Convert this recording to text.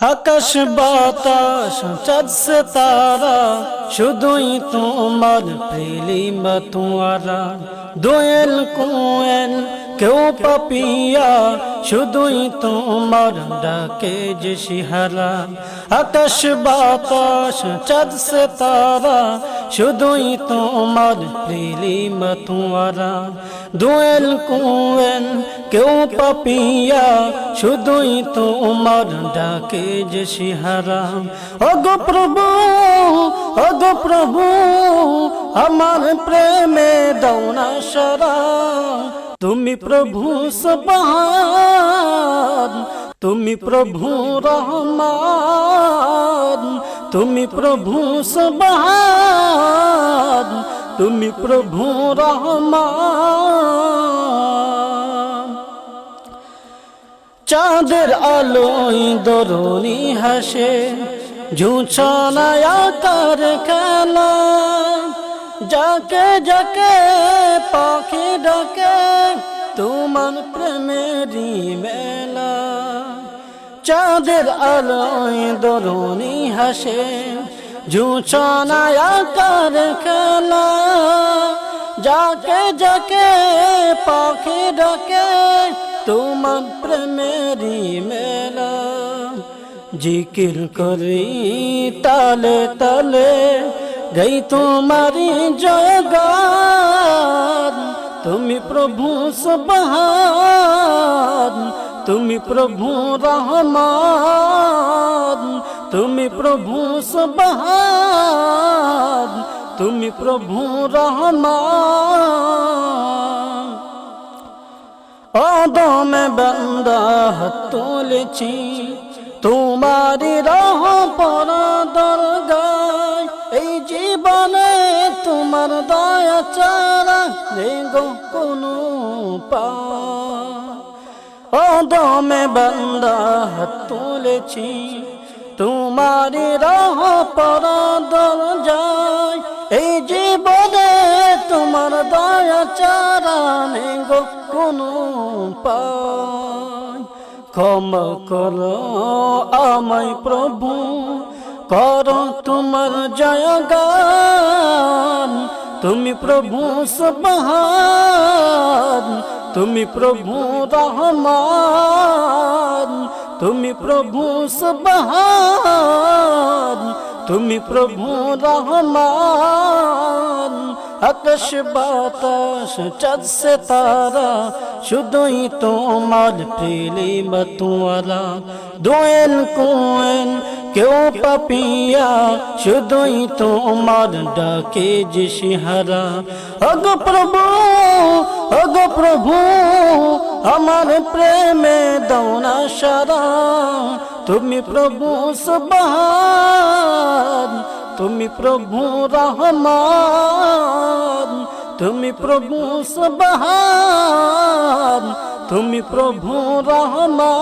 আকাশ বাতাস চাঁদ সিতারা শুধুই তোমার প্রেম তোমারা দোয়েল কোয়েল কেউ পাপিয়া শুধুই তোমার ডাকে যে শিহারা আকাশ বাতাস চাঁদ সিতারা শুধুই তোমার প্রেম তোমারা দোয়েল কোয়েল কেউ পাপিয়া শুধুই তোমার ডাকে যে শিহারা ওগো প্রভু আমার প্রেমে দাও না সারা তুমি প্রভু সুবহান তুমি প্রভু রহমান তুমি প্রভু সুবহান তুমি প্রভু রহমান চাঁদের আলোয় দরুনি হাসে ঝুঁছনায় আকার খেলা যাকে যাকে পাখি ডাকে তোমার প্রেমেরই মেলা চাঁদের আলোয় দরুনি হাসে ঝুঁছনায় আকার খেলা যাকে যাকে পাখি ডাকে তোমার প্রেমেরই মেলা জিকির করি তালে তালে গাই তোমারি জয়গান তুমি প্রভু সুবহান তুমি প্রভু রহমান তুমি প্রভু সুবহান তুমি প্রভু রহমান আদমে বান্দা হাত তুলেছি তোমারি রাহ পরা দরগায় এই জীবনে তোমার দয়া ছাড়া গো কোনো আদমে বান্দা হাত তুলেছি তোমারি রাহ পরা দরগায় এই জীবনে তোমার দয়া ছাড়া গো কোনো ক্ষমা করো আমায় প্রভু করো তোমার জয়গান তুমি প্রভু সুবহান তুমি প্রভু রহমান তুমি প্রভু সুবহান তুমি প্রভু রহমান আকাশ বাতাস চাঁদ সিতারা শুধুই তোমার প্রেম তোমারা দোয়েল কোয়েল কেউ পাপিয়া শুধুই তোমার ডাকে যে শিহারা ওগো প্রভু আমার প্রেমে দাও না সারা তুমি প্রভু সুবহান তুমি প্রভু রহমান তুমি প্রভু সুবহান তুমি প্রভু রহমান।